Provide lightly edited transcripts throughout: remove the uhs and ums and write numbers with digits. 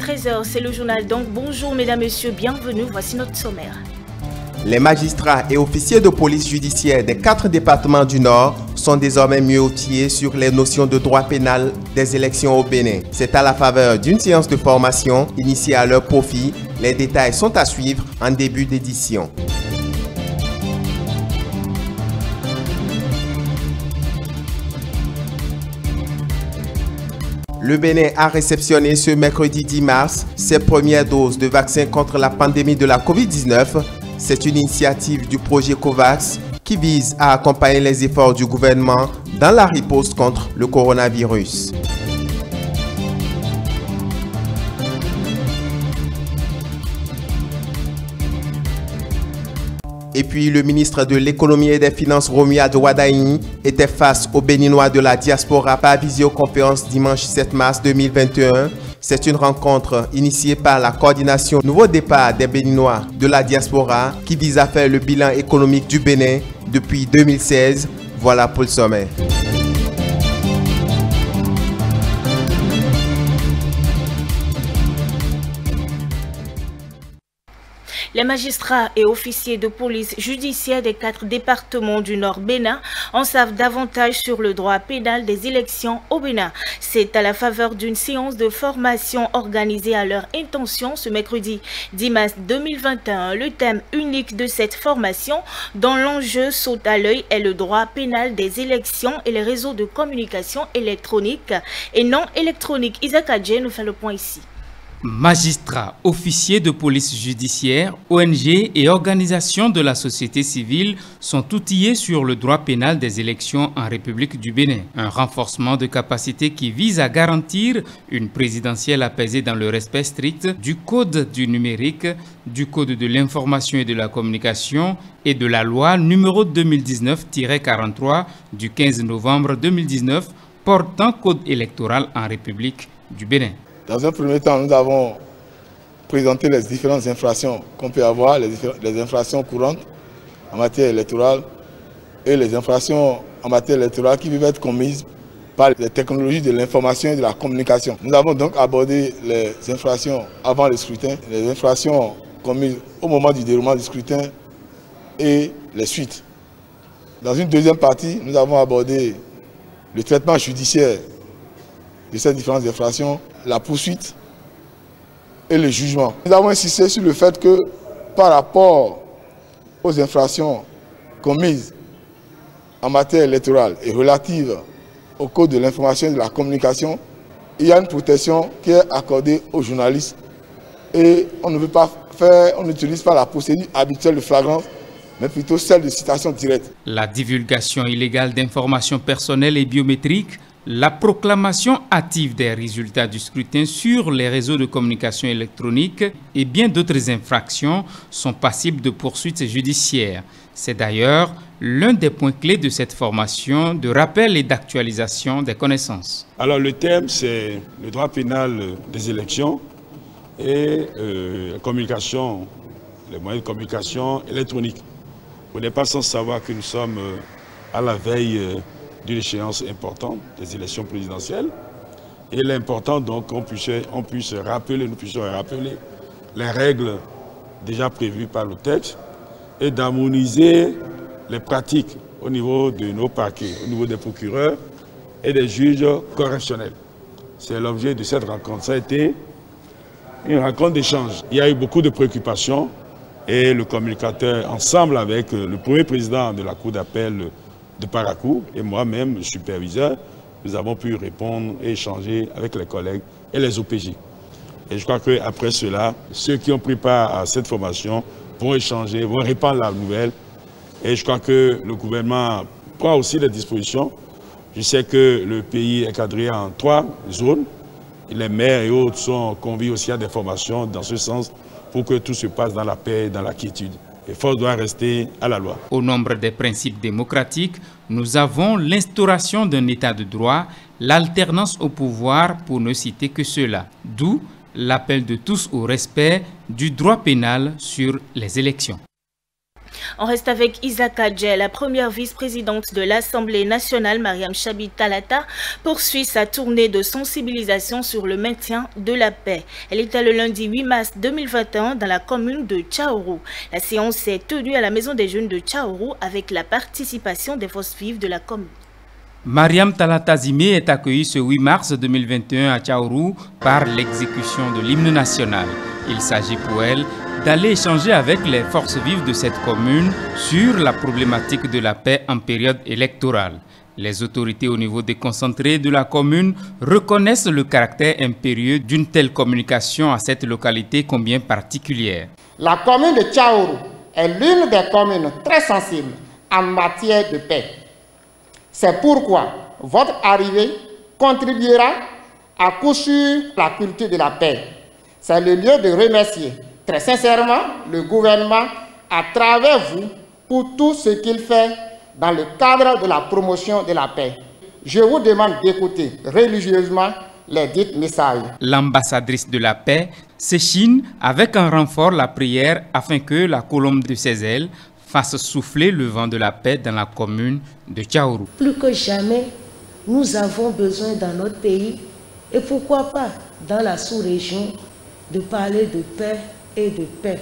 13 h, c'est le journal. Donc bonjour mesdames, messieurs, bienvenue. Voici notre sommaire. Les magistrats et officiers de police judiciaire des 4 départements du Nord sont désormais mieux outillés sur les notions de droit pénal des élections au Bénin. C'est à la faveur d'une séance de formation initiée à leur profit. Les détails sont à suivre en début d'édition. Le Bénin a réceptionné ce mercredi 10 mars ses premières doses de vaccin contre la pandémie de la Covid-19. C'est une initiative du projet COVAX qui vise à accompagner les efforts du gouvernement dans la riposte contre le coronavirus. Et puis, le ministre de l'Économie et des Finances, Romuald Wadaini, était face aux Béninois de la diaspora par visioconférence dimanche 7 mars 2021. C'est une rencontre initiée par la coordination Nouveau Départ des Béninois de la diaspora qui vise à faire le bilan économique du Bénin depuis 2016. Voilà pour le sommet. Les magistrats et officiers de police judiciaire des 4 départements du Nord Bénin en savent davantage sur le droit pénal des élections au Bénin. C'est à la faveur d'une séance de formation organisée à leur intention ce mercredi 10 mars 2021. Le thème unique de cette formation, dont l'enjeu saute à l'œil, est le droit pénal des élections et les réseaux de communication électronique et non électronique. Isaac Adje nous fait le point ici. Magistrats, officiers de police judiciaire, ONG et organisations de la société civile sont outillés sur le droit pénal des élections en République du Bénin. Un renforcement de capacité qui vise à garantir une présidentielle apaisée dans le respect strict du code du numérique, du code de l'information et de la communication et de la loi numéro 2019-43 du 15 novembre 2019 portant code électoral en République du Bénin. Dans un premier temps, nous avons présenté les différentes infractions qu'on peut avoir, les infractions courantes en matière électorale et les infractions en matière électorale qui peuvent être commises par les technologies de l'information et de la communication. Nous avons donc abordé les infractions avant le scrutin, les infractions commises au moment du déroulement du scrutin et les suites. Dans une deuxième partie, nous avons abordé le traitement judiciaire de ces différentes infractions, la poursuite et le jugement. Nous avons insisté sur le fait que par rapport aux infractions commises en matière électorale et relatives au code de l'information et de la communication, il y a une protection qui est accordée aux journalistes et on n'utilise pas la procédure habituelle de flagrance, mais plutôt celle de citation directe. La divulgation illégale d'informations personnelles et biométriques, la proclamation hâtive des résultats du scrutin sur les réseaux de communication électronique et bien d'autres infractions sont passibles de poursuites judiciaires. C'est d'ailleurs l'un des points clés de cette formation de rappel et d'actualisation des connaissances. Alors le thème, c'est le droit pénal des élections et la communication, les moyens de communication électronique. Vous n'êtes pas sans savoir que nous sommes à la veille d'une échéance importante des élections présidentielles. Et il est important donc qu'on puisse rappeler, nous puissions rappeler les règles déjà prévues par le texte et d'harmoniser les pratiques au niveau de nos parquets, au niveau des procureurs et des juges correctionnels. C'est l'objet de cette rencontre. Ça a été une rencontre d'échange. Il y a eu beaucoup de préoccupations et le communicateur, ensemble avec le premier président de la Cour d'appel de Parakou et moi-même, le superviseur, nous avons pu répondre et échanger avec les collègues et les OPJ. Et je crois qu'après cela, ceux qui ont pris part à cette formation vont échanger, vont répandre la nouvelle. Et je crois que le gouvernement prend aussi des dispositions. Je sais que le pays est cadré en 3 zones. Les maires et autres sont conviés aussi à des formations dans ce sens pour que tout se passe dans la paix et dans la quiétude. Et force doit rester à la loi. Au nombre des principes démocratiques, nous avons l'instauration d'un état de droit, l'alternance au pouvoir pour ne citer que cela. D'où l'appel de tous au respect du droit pénal sur les élections. On reste avec Isaac Adjel, la première vice-présidente de l'Assemblée nationale, Mariam Chabi Talata, poursuit sa tournée de sensibilisation sur le maintien de la paix. Elle était le lundi 8 mars 2021 dans la commune de Tchaourou. La séance s'est tenue à la Maison des Jeunes de Tchaourou avec la participation des forces vives de la commune. Mariam Talata Zimé est accueillie ce 8 mars 2021 à Tchaourou par l'exécution de l'hymne national. Il s'agit pour elle d'aller échanger avec les forces vives de cette commune sur la problématique de la paix en période électorale. Les autorités au niveau déconcentré de la commune reconnaissent le caractère impérieux d'une telle communication à cette localité combien particulière. La commune de Tchaourou est l'une des communes très sensibles en matière de paix. C'est pourquoi votre arrivée contribuera à coup sûr la culture de la paix. C'est le lieu de remercier très sincèrement le gouvernement à travers vous pour tout ce qu'il fait dans le cadre de la promotion de la paix. Je vous demande d'écouter religieusement les dits messages. L'ambassadrice de la paix s'échine avec un renfort la prière afin que la colombe de ses ailes fasse souffler le vent de la paix dans la commune de Tchaourou. Plus que jamais, nous avons besoin dans notre pays, et pourquoi pas dans la sous-région, de parler de paix et de paix.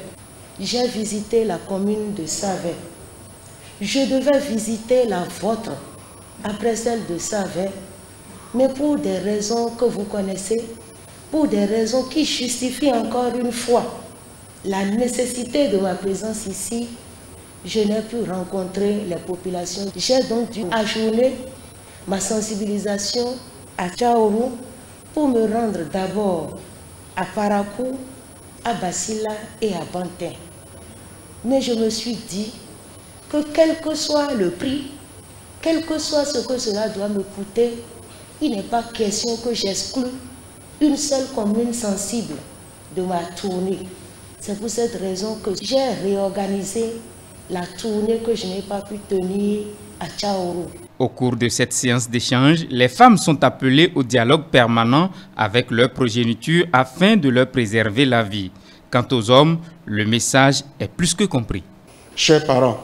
J'ai visité la commune de Savet. Je devais visiter la vôtre après celle de Savet, mais pour des raisons que vous connaissez, pour des raisons qui justifient encore une fois la nécessité de ma présence ici, je n'ai pu rencontrer les populations. J'ai donc dû ajourner ma sensibilisation à Tchaourou pour me rendre d'abord à Parakou, à Basila et à Bantin. Mais je me suis dit que quel que soit le prix, quel que soit ce que cela doit me coûter, il n'est pas question que j'exclue une seule commune sensible de ma tournée. C'est pour cette raison que j'ai réorganisé la tournée que je n'ai pas pu tenir à Tchaourou. Au cours de cette séance d'échange, les femmes sont appelées au dialogue permanent avec leur progéniture afin de leur préserver la vie. Quant aux hommes, le message est plus que compris. Chers parents,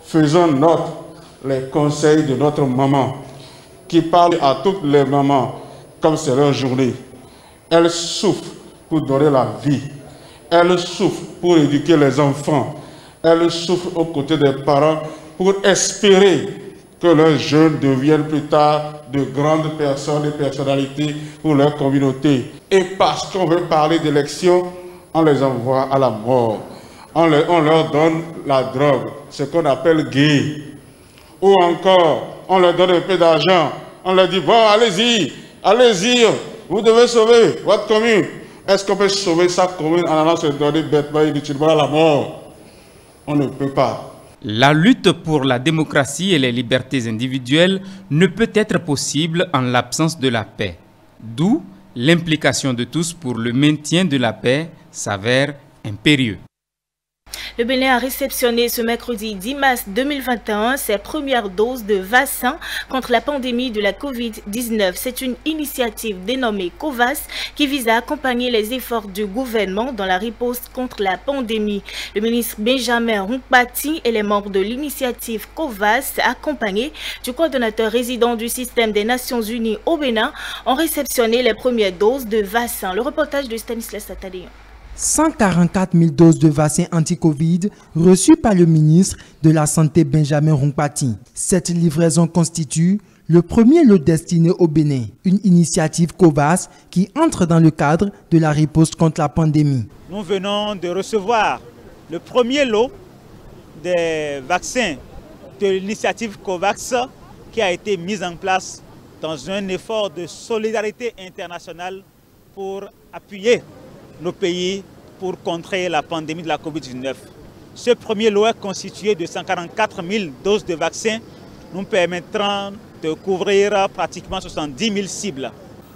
faisons note les conseils de notre maman qui parle à toutes les mamans comme c'est leur journée. Elles souffrent pour donner la vie. Elles souffrent pour éduquer les enfants. Elles souffrent aux côtés des parents pour espérer que leurs jeunes deviennent plus tard de grandes personnes et personnalités pour leur communauté. Et parce qu'on veut parler d'élection, on les envoie à la mort. On leur donne la drogue, ce qu'on appelle gay. Ou encore, on leur donne un peu d'argent. On leur dit, bon, allez-y, allez-y, vous devez sauver votre commune. Est-ce qu'on peut sauver sa commune en allant se donner bêtement et inutilement à la mort? On ne peut pas. La lutte pour la démocratie et les libertés individuelles ne peut être possible en l'absence de la paix. D'où l'implication de tous pour le maintien de la paix s'avère impérieux. Le Bénin a réceptionné ce mercredi 10 mars 2021 ses premières doses de vaccin contre la pandémie de la Covid-19. C'est une initiative dénommée COVAS qui vise à accompagner les efforts du gouvernement dans la riposte contre la pandémie. Le ministre Benjamin Hunkpati et les membres de l'initiative COVAS, accompagnés du coordonnateur résident du système des Nations Unies au Bénin, ont réceptionné les premières doses de vaccin. Le reportage de Stanislas Satadéon. 144 000 doses de vaccins anti-Covid reçues par le ministre de la Santé Benjamin Hunkpati. Cette livraison constitue le premier lot destiné au Bénin, une initiative COVAS qui entre dans le cadre de la riposte contre la pandémie. Nous venons de recevoir le premier lot des vaccins de l'initiative COVAX qui a été mise en place dans un effort de solidarité internationale pour appuyer nos pays pour contrer la pandémie de la Covid-19. Ce premier lot est constitué de 144 000 doses de vaccins, nous permettront de couvrir pratiquement 70 000 cibles.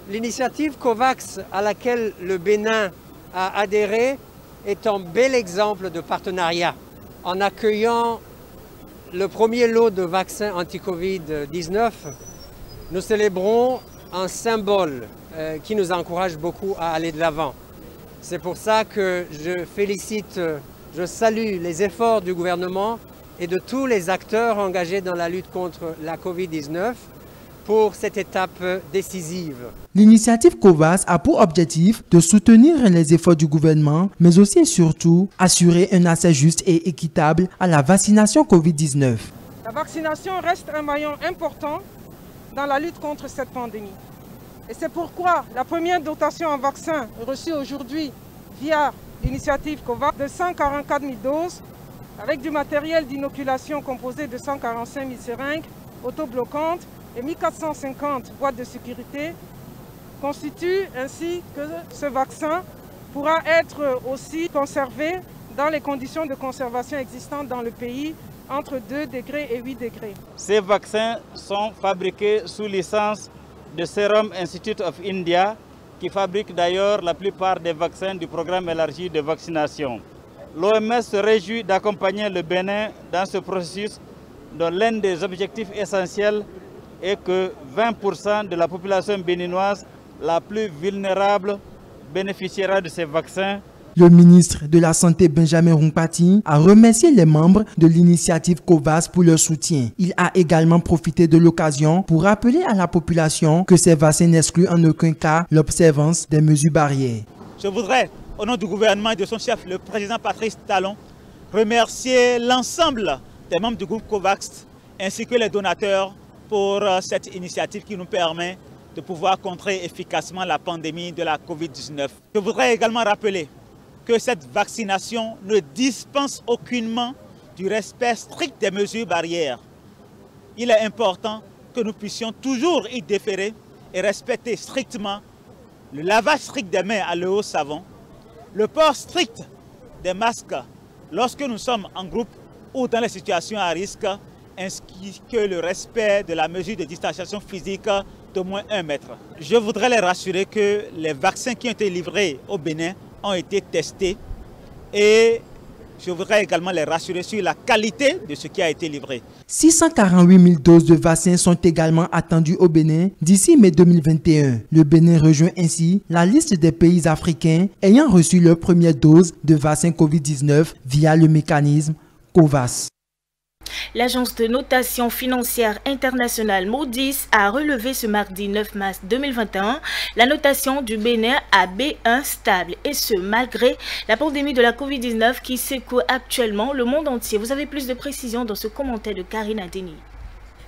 L'initiative COVAX à laquelle le Bénin a adhéré est un bel exemple de partenariat. En accueillant le premier lot de vaccins anti-Covid-19, nous célébrons un symbole qui nous encourage beaucoup à aller de l'avant. C'est pour ça que je félicite Je salue les efforts du gouvernement et de tous les acteurs engagés dans la lutte contre la Covid-19 pour cette étape décisive. L'initiative COVAS a pour objectif de soutenir les efforts du gouvernement, mais aussi et surtout assurer un accès juste et équitable à la vaccination Covid-19. La vaccination reste un maillon important dans la lutte contre cette pandémie. Et c'est pourquoi la première dotation en vaccins reçue aujourd'hui via l'initiative COVAS de 144 000 doses, avec du matériel d'inoculation composé de 145 000 seringues autobloquantes et 1450 boîtes de sécurité, constitue ainsi que ce vaccin pourra être aussi conservé dans les conditions de conservation existantes dans le pays, entre 2 degrés et 8 degrés. Ces vaccins sont fabriqués sous licence de Serum Institute of India, qui fabrique d'ailleurs la plupart des vaccins du programme élargi de vaccination. L'OMS se réjouit d'accompagner le Bénin dans ce processus dont l'un des objectifs essentiels est que 20% de la population béninoise la plus vulnérable bénéficiera de ces vaccins. Le ministre de la Santé Benjamin Hunkpati a remercié les membres de l'initiative COVAS pour leur soutien. Il a également profité de l'occasion pour rappeler à la population que ces vaccins n'excluent en aucun cas l'observance des mesures barrières. Je voudrais, au nom du gouvernement et de son chef, le président Patrice Talon, remercier l'ensemble des membres du groupe COVAX ainsi que les donateurs pour cette initiative qui nous permet de pouvoir contrer efficacement la pandémie de la Covid-19. Je voudrais également rappeler que cette vaccination ne dispense aucunement du respect strict des mesures barrières. Il est important que nous puissions toujours y déférer et respecter strictement le lavage strict des mains à l'eau savon, le port strict des masques lorsque nous sommes en groupe ou dans les situations à risque, ainsi que le respect de la mesure de distanciation physique d'au moins 1 mètre. Je voudrais les rassurer que les vaccins qui ont été livrés au Bénin ont été testés et je voudrais également les rassurer sur la qualité de ce qui a été livré. 648 000 doses de vaccins sont également attendues au Bénin d'ici mai 2021. Le Bénin rejoint ainsi la liste des pays africains ayant reçu leur première dose de vaccin Covid-19 via le mécanisme COVAS. L'agence de notation financière internationale Moody's a relevé ce mardi 9 mars 2021 la notation du Bénin à B1 stable, et ce malgré la pandémie de la Covid-19 qui secoue actuellement le monde entier. Vous avez plus de précisions dans ce commentaire de Karina Denis.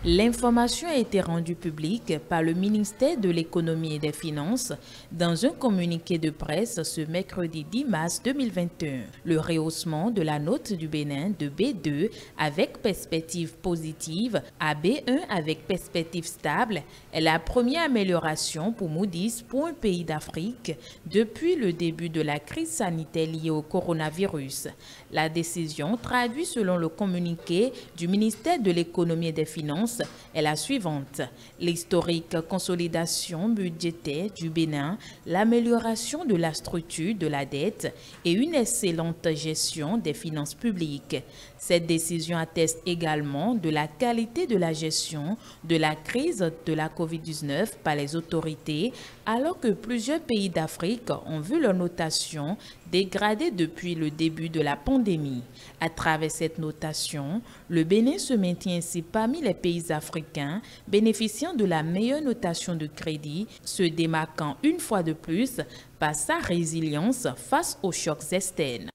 L'information a été rendue publique par le ministère de l'Économie et des Finances dans un communiqué de presse ce mercredi 10 mars 2021. Le rehaussement de la note du Bénin de B2 avec perspective positive à B1 avec perspective stable est la première amélioration pour Moody's pour un pays d'Afrique depuis le début de la crise sanitaire liée au coronavirus. La décision, traduite selon le communiqué du ministère de l'Économie et des Finances, est la suivante. L'historique consolidation budgétaire du Bénin, l'amélioration de la structure de la dette et une excellente gestion des finances publiques. Cette décision atteste également de la qualité de la gestion de la crise de la COVID-19 par les autorités, alors que plusieurs pays d'Afrique ont vu leur notation dégradée depuis le début de la pandémie. À travers cette notation, le Bénin se maintient ainsi parmi les pays africains bénéficiant de la meilleure notation de crédit, se démarquant une fois de plus par sa résilience face aux chocs externes.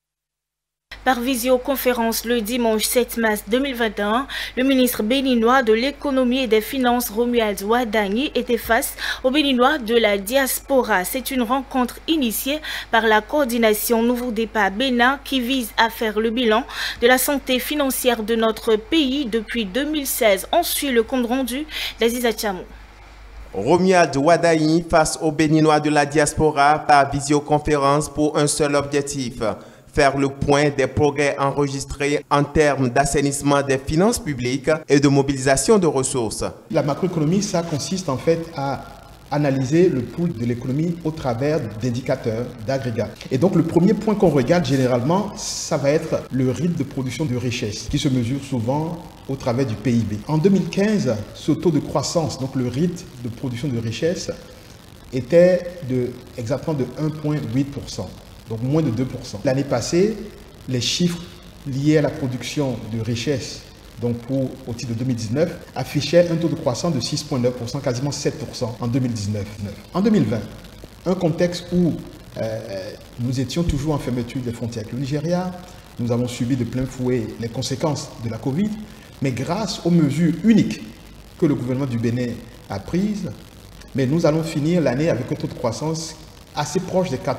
Par visioconférence le dimanche 7 mars 2021, le ministre béninois de l'économie et des finances Romuald Wadagni était face aux Béninois de la diaspora. C'est une rencontre initiée par la coordination Nouveau Départ Bénin qui vise à faire le bilan de la santé financière de notre pays depuis 2016. On suit le compte rendu d'Aziza Chamou. Romuald Wadagni face aux Béninois de la diaspora par visioconférence pour un seul objectif: faire le point des progrès enregistrés en termes d'assainissement des finances publiques et de mobilisation de ressources. La macroéconomie, ça consiste en fait à analyser le pouls de l'économie au travers d'indicateurs, d'agrégats. Et donc le premier point qu'on regarde généralement, ça va être le rythme de production de richesse, qui se mesure souvent au travers du PIB. En 2015, ce taux de croissance, donc le rythme de production de richesse, était exactement de 1,8%. Donc moins de 2%. L'année passée, les chiffres liés à la production de richesses, donc au titre de 2019, affichaient un taux de croissance de 6,9%, quasiment 7% en 2019. En 2020, un contexte où nous étions toujours en fermeture des frontières avec le Nigeria, nous avons subi de plein fouet les conséquences de la Covid, mais grâce aux mesures uniques que le gouvernement du Bénin a prises, mais nous allons finir l'année avec un taux de croissance assez proche des 4%.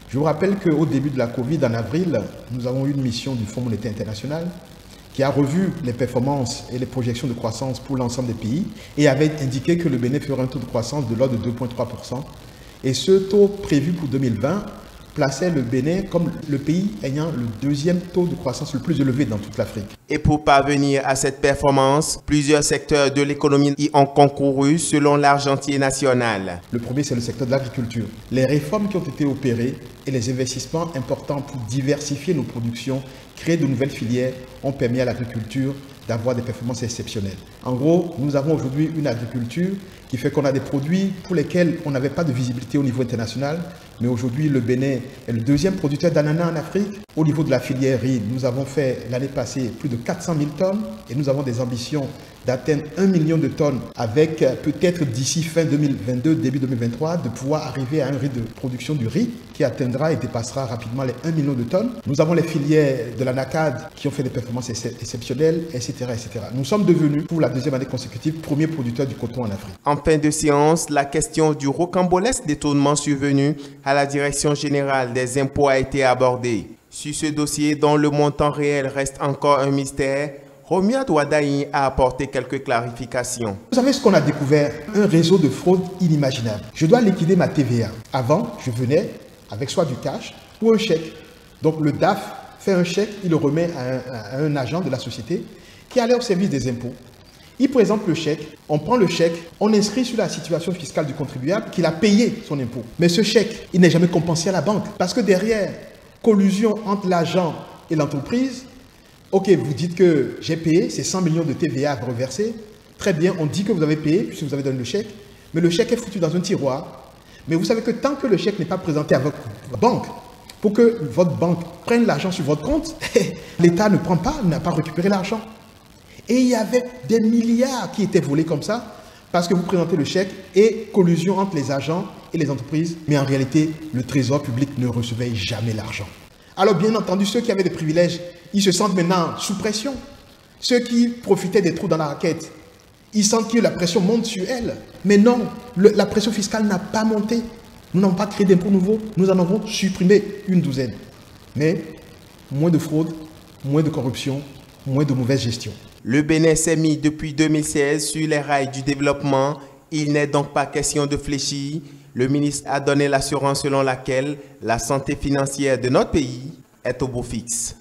Je vous rappelle qu'au début de la Covid, en avril, nous avons eu une mission du Fonds monétaire international qui a revu les performances et les projections de croissance pour l'ensemble des pays et avait indiqué que le Bénin ferait un taux de croissance de l'ordre de 2,3%. Et ce taux prévu pour 2020 plaçait le Bénin comme le pays ayant le deuxième taux de croissance le plus élevé dans toute l'Afrique. Et pour parvenir à cette performance, plusieurs secteurs de l'économie y ont concouru selon l'argentier national. Le premier, c'est le secteur de l'agriculture. Les réformes qui ont été opérées et les investissements importants pour diversifier nos productions, créer de nouvelles filières, ont permis à l'agriculture d'avoir des performances exceptionnelles. En gros, nous avons aujourd'hui une agriculture qui fait qu'on a des produits pour lesquels on n'avait pas de visibilité au niveau international. Mais aujourd'hui, le Bénin est le deuxième producteur d'ananas en Afrique. Au niveau de la filière riz, nous avons fait l'année passée plus de 400 000 tonnes et nous avons des ambitions d'atteindre 1 million de tonnes avec peut-être d'ici fin 2022, début 2023, de pouvoir arriver à un rythme de production du riz qui atteindra et dépassera rapidement les 1 million de tonnes. Nous avons les filières de la NACAD qui ont fait des performances exceptionnelles, etc., etc. Nous sommes devenus, pour la deuxième année consécutive, premier producteur du coton en Afrique. En fin de séance, la question du rocambolesque détournement survenu à la Direction générale des impôts a été abordée. Sur ce dossier dont le montant réel reste encore un mystère, Romuald Wadaini a apporté quelques clarifications. Vous savez ce qu'on a découvert? Un réseau de fraude inimaginable. Je dois liquider ma TVA. Avant, je venais avec soit du cash ou un chèque. Donc le DAF fait un chèque, il le remet à un agent de la société qui allait au service des impôts. Il présente le chèque, on prend le chèque, on inscrit sur la situation fiscale du contribuable qu'il a payé son impôt. Mais ce chèque, il n'est jamais compensé à la banque. Parce que derrière, collusion entre l'agent et l'entreprise, ok, vous dites que j'ai payé, c'est 100 millions de TVA à reverser. Très bien, on dit que vous avez payé puisque vous avez donné le chèque. Mais le chèque est foutu dans un tiroir. Mais vous savez que tant que le chèque n'est pas présenté à votre banque, pour que votre banque prenne l'argent sur votre compte, l'État ne prend pas, n'a pas récupéré l'argent. Et il y avait des milliards qui étaient volés comme ça, parce que vous présentez le chèque et collusion entre les agents et les entreprises. Mais en réalité, le trésor public ne recevait jamais l'argent. Alors bien entendu, ceux qui avaient des privilèges, ils se sentent maintenant sous pression. Ceux qui profitaient des trous dans la raquette, ils sentent que la pression monte sur elles. Mais non, la pression fiscale n'a pas monté. Nous n'avons pas créé d'impôts nouveaux, nous en avons supprimé une douzaine. Mais moins de fraude, moins de corruption, moins de mauvaise gestion. Le Bénin s'est mis depuis 2016 sur les rails du développement. Il n'est donc pas question de fléchir. Le ministre a donné l'assurance selon laquelle la santé financière de notre pays est au beau fixe.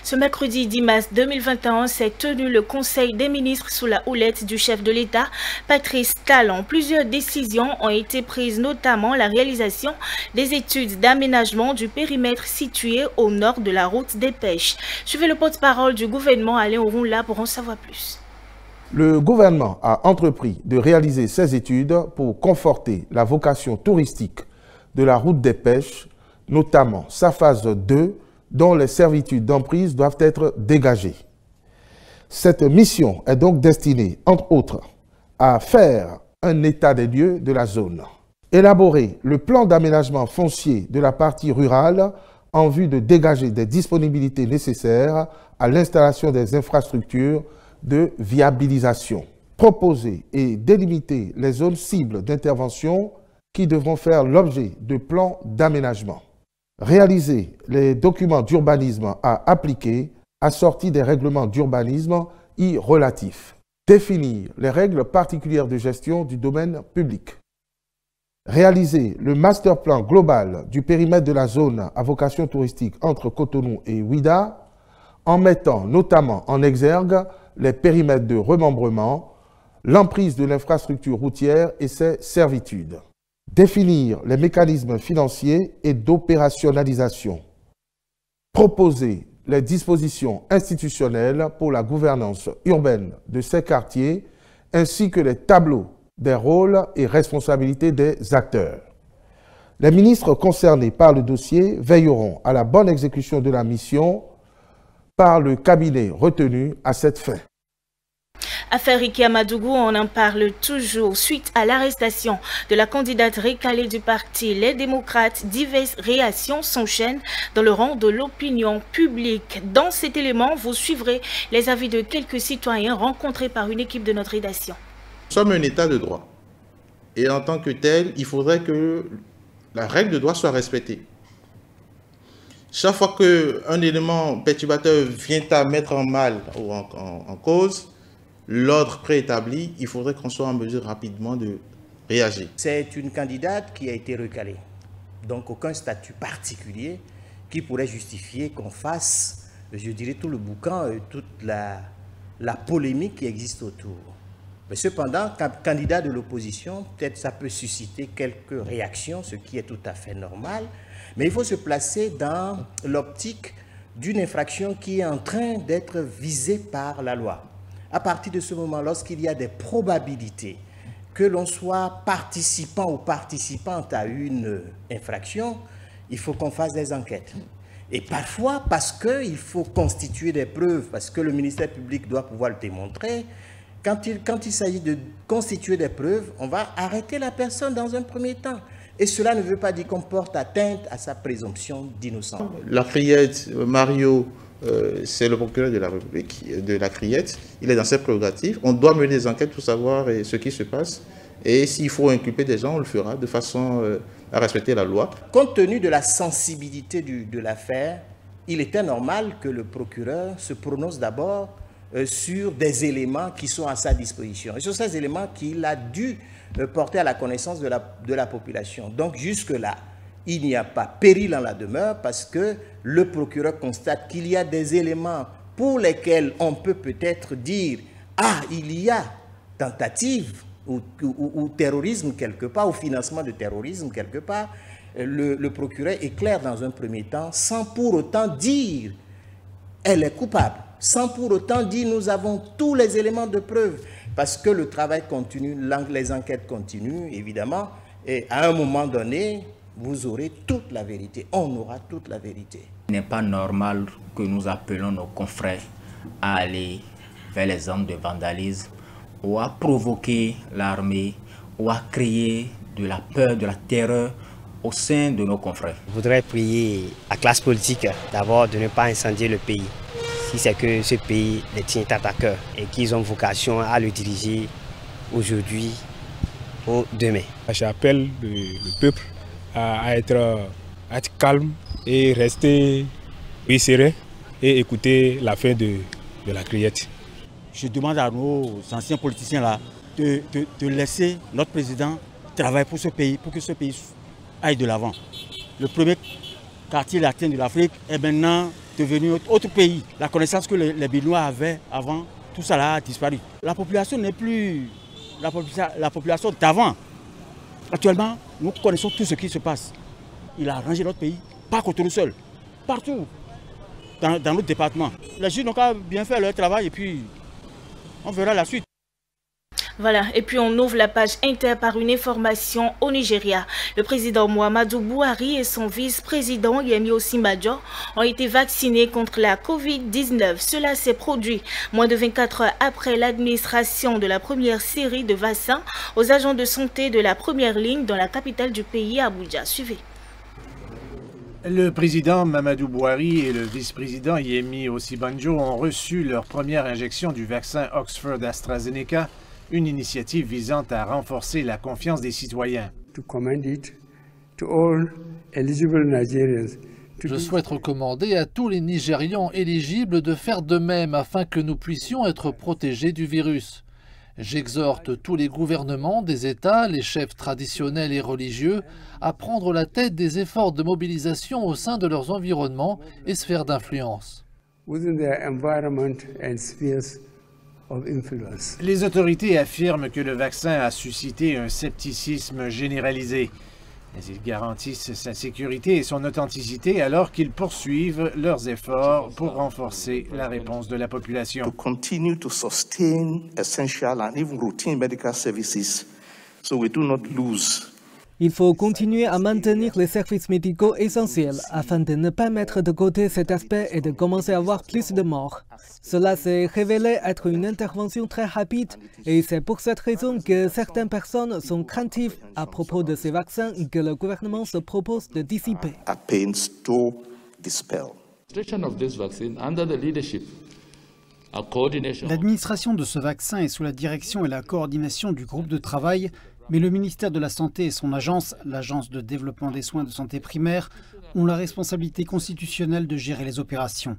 Ce mercredi 10 mars 2021 s'est tenu le Conseil des ministres sous la houlette du chef de l'État, Patrice Talon. Plusieurs décisions ont été prises, notamment la réalisation des études d'aménagement du périmètre situé au nord de la route des pêches. Suivez le porte-parole du gouvernement, Alain Ouroula, pour en savoir plus. Le gouvernement a entrepris de réaliser ces études pour conforter la vocation touristique de la route des pêches, notamment sa phase 2, dont les servitudes d'emprise doivent être dégagées. Cette mission est donc destinée, entre autres, à faire un état des lieux de la zone, élaborer le plan d'aménagement foncier de la partie rurale en vue de dégager des disponibilités nécessaires à l'installation des infrastructures de viabilisation, proposer et délimiter les zones cibles d'intervention qui devront faire l'objet de plans d'aménagement. Réaliser les documents d'urbanisme à appliquer assortis des règlements d'urbanisme y relatifs. Définir les règles particulières de gestion du domaine public. Réaliser le master plan global du périmètre de la zone à vocation touristique entre Cotonou et Ouidah en mettant notamment en exergue les périmètres de remembrement, l'emprise de l'infrastructure routière et ses servitudes. Définir les mécanismes financiers et d'opérationnalisation. Proposer les dispositions institutionnelles pour la gouvernance urbaine de ces quartiers ainsi que les tableaux des rôles et responsabilités des acteurs. Les ministres concernés par le dossier veilleront à la bonne exécution de la mission par le cabinet retenu à cette fin. Affaire Ricky Amadougou, on en parle toujours. Suite à l'arrestation de la candidate recalée du parti Les Démocrates, diverses réactions s'enchaînent dans le rang de l'opinion publique. Dans cet élément, vous suivrez les avis de quelques citoyens rencontrés par une équipe de notre rédaction. Nous sommes un État de droit. Et en tant que tel, il faudrait que la règle de droit soit respectée. Chaque fois qu'un élément perturbateur vient à mettre en mal ou en cause l'ordre préétabli, il faudrait qu'on soit en mesure rapidement de réagir. C'est une candidate qui a été recalée. Donc aucun statut particulier qui pourrait justifier qu'on fasse, je dirais, tout le boucan, toute la polémique qui existe autour. Mais cependant, candidat de l'opposition, peut-être ça peut susciter quelques réactions, ce qui est tout à fait normal. Mais il faut se placer dans l'optique d'une infraction qui est en train d'être visée par la loi. À partir de ce moment, lorsqu'il y a des probabilités que l'on soit participant ou participante à une infraction, il faut qu'on fasse des enquêtes. Et parfois, parce qu'il faut constituer des preuves, parce que le ministère public doit pouvoir le démontrer, quand il s'agit de constituer des preuves, on va arrêter la personne dans un premier temps. Et cela ne veut pas dire qu'on porte atteinte à sa présomption d'innocence. La Criette, Mario, c'est le procureur de la République, de la Criette. Il est dans ses prérogatives. On doit mener des enquêtes pour savoir ce qui se passe. Et s'il faut inculper des gens, on le fera de façon à respecter la loi. Compte tenu de la sensibilité de l'affaire, il était normal que le procureur se prononce d'abord sur des éléments qui sont à sa disposition. Et sur ces éléments qu'il a dû porter à la connaissance de la population. Donc jusque-là, il n'y a pas péril en la demeure parce que le procureur constate qu'il y a des éléments pour lesquels on peut peut-être dire « Ah, il y a tentative ou terrorisme quelque part, ou financement de terrorisme quelque part », le procureur est clair dans un premier temps, sans pour autant dire « elle est coupable », sans pour autant dire « nous avons tous les éléments de preuve ». Parce que le travail continue, les enquêtes continuent, évidemment, et à un moment donné, vous aurez toute la vérité. On aura toute la vérité. Il n'est pas normal que nous appelons nos confrères à aller vers les armes de vandalisme ou à provoquer l'armée ou à créer de la peur, de la terreur au sein de nos confrères. Je voudrais prier la classe politique d'abord de ne pas incendier le pays. Si c'est que ce pays les tient à cœur et qu'ils ont vocation à le diriger aujourd'hui ou demain. J'appelle le peuple à être calme et rester serein et écouter la fin de la Criette. Je demande à nos anciens politiciens là de laisser notre président travailler pour ce pays, pour que ce pays aille de l'avant. Le premier quartier latin de l'Afrique est maintenant devenu autre pays. La connaissance que les Béninois avaient avant, tout ça là a disparu. La population n'est plus la population d'avant. Actuellement, nous connaissons tout ce qui se passe. Il a arrangé notre pays, pas contre nous seuls, partout, dans notre département. Les juges n'ont qu'à bien faire leur travail et puis on verra la suite. Voilà, et puis on ouvre la page Inter par une information au Nigeria. Le président Muhammadu Buhari et son vice-président Yemi Osinbajo ont été vaccinés contre la Covid-19. Cela s'est produit moins de 24 heures après l'administration de la première série de vaccins aux agents de santé de la première ligne dans la capitale du pays, Abuja. Suivez. Le président Muhammadu Buhari et le vice-président Yemi Osinbajo ont reçu leur première injection du vaccin Oxford AstraZeneca, une initiative visant à renforcer la confiance des citoyens. Je souhaite recommander à tous les Nigérians éligibles de faire de même afin que nous puissions être protégés du virus. J'exhorte tous les gouvernements des États, les chefs traditionnels et religieux à prendre la tête des efforts de mobilisation au sein de leurs environnements et sphères d'influence. Les autorités affirment que le vaccin a suscité un scepticisme généralisé. Mais ils garantissent sa sécurité et son authenticité alors qu'ils poursuivent leurs efforts pour renforcer la réponse de la population. To continue to sustain essential and even routine medical services so we do not lose Il faut continuer à maintenir les services médicaux essentiels afin de ne pas mettre de côté cet aspect et de commencer à avoir plus de morts. Cela s'est révélé être une intervention très rapide et c'est pour cette raison que certaines personnes sont craintives à propos de ces vaccins que le gouvernement se propose de dissiper. L'administration de ce vaccin est sous la direction et la coordination du groupe de travail, mais le ministère de la Santé et son agence, l'Agence de développement des soins de santé primaire, ont la responsabilité constitutionnelle de gérer les opérations.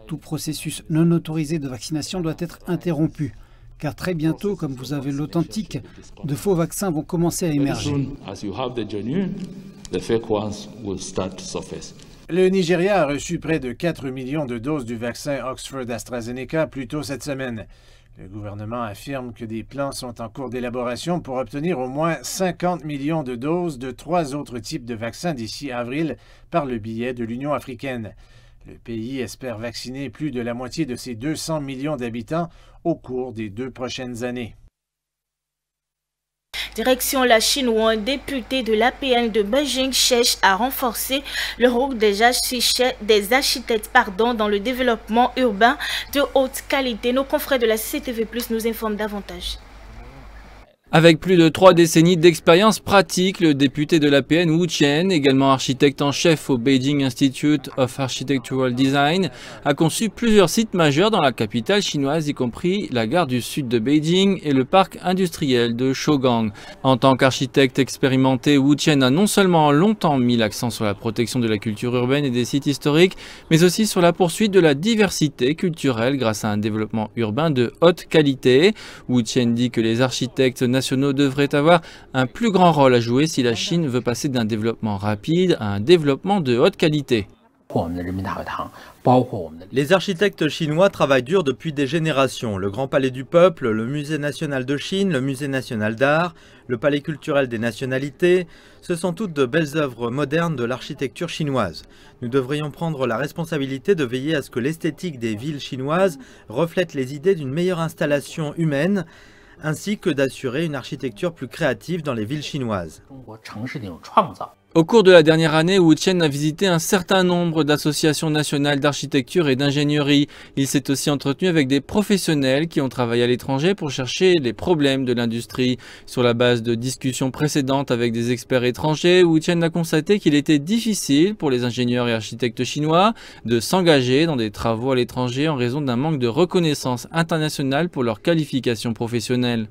Tout processus non autorisé de vaccination doit être interrompu, car très bientôt, comme vous avez l'authentique, de faux vaccins vont commencer à émerger. Le Nigeria a reçu près de 4 millions de doses du vaccin Oxford-AstraZeneca plus tôt cette semaine. Le gouvernement affirme que des plans sont en cours d'élaboration pour obtenir au moins 50 millions de doses de 3 autres types de vaccins d'ici avril par le biais de l'Union africaine. Le pays espère vacciner plus de la moitié de ses 200 millions d'habitants au cours des 2 prochaines années. Direction la Chine où un député de l'APN de Beijing cherche à renforcer le rôle des architectes dans le développement urbain de haute qualité. Nos confrères de la CCTV+ nous informent davantage. Avec plus de 3 décennies d'expérience pratique, le député de l'APN Wu Chen, également architecte en chef au Beijing Institute of Architectural Design, a conçu plusieurs sites majeurs dans la capitale chinoise, y compris la gare du sud de Beijing et le parc industriel de Shougang. En tant qu'architecte expérimenté, Wu Chen a non seulement longtemps mis l'accent sur la protection de la culture urbaine et des sites historiques, mais aussi sur la poursuite de la diversité culturelle grâce à un développement urbain de haute qualité. Wu Chen dit que les architectes nationaux devraient avoir un plus grand rôle à jouer si la Chine veut passer d'un développement rapide à un développement de haute qualité. Les architectes chinois travaillent dur depuis des générations. Le Grand Palais du Peuple, le Musée national de Chine, le Musée national d'art, le Palais culturel des nationalités, ce sont toutes de belles œuvres modernes de l'architecture chinoise. Nous devrions prendre la responsabilité de veiller à ce que l'esthétique des villes chinoises reflète les idées d'une meilleure installation humaine, ainsi que d'assurer une architecture plus créative dans les villes chinoises. Au cours de la dernière année, Wu Chen a visité un certain nombre d'associations nationales d'architecture et d'ingénierie. Il s'est aussi entretenu avec des professionnels qui ont travaillé à l'étranger pour chercher les problèmes de l'industrie. Sur la base de discussions précédentes avec des experts étrangers, Wu Chen a constaté qu'il était difficile pour les ingénieurs et architectes chinois de s'engager dans des travaux à l'étranger en raison d'un manque de reconnaissance internationale pour leurs qualifications professionnelles.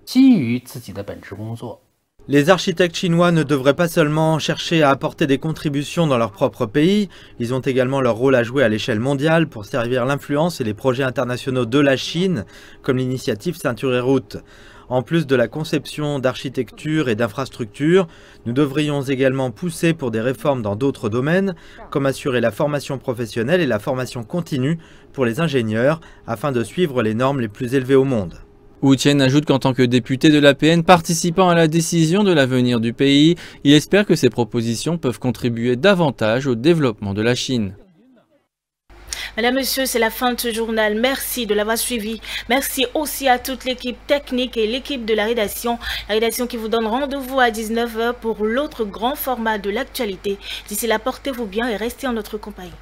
Les architectes chinois ne devraient pas seulement chercher à apporter des contributions dans leur propre pays, ils ont également leur rôle à jouer à l'échelle mondiale pour servir l'influence et les projets internationaux de la Chine, comme l'initiative Ceinture et Route. En plus de la conception d'architecture et d'infrastructures, nous devrions également pousser pour des réformes dans d'autres domaines, comme assurer la formation professionnelle et la formation continue pour les ingénieurs, afin de suivre les normes les plus élevées au monde. Wu Chen ajoute qu'en tant que député de l'APN participant à la décision de l'avenir du pays, il espère que ces propositions peuvent contribuer davantage au développement de la Chine. Mesdames, Messieurs, c'est la fin de ce journal. Merci de l'avoir suivi. Merci aussi à toute l'équipe technique et l'équipe de la rédaction. La rédaction qui vous donne rendez-vous à 19 h pour l'autre grand format de l'actualité. D'ici là, portez-vous bien et restez en notre compagnie.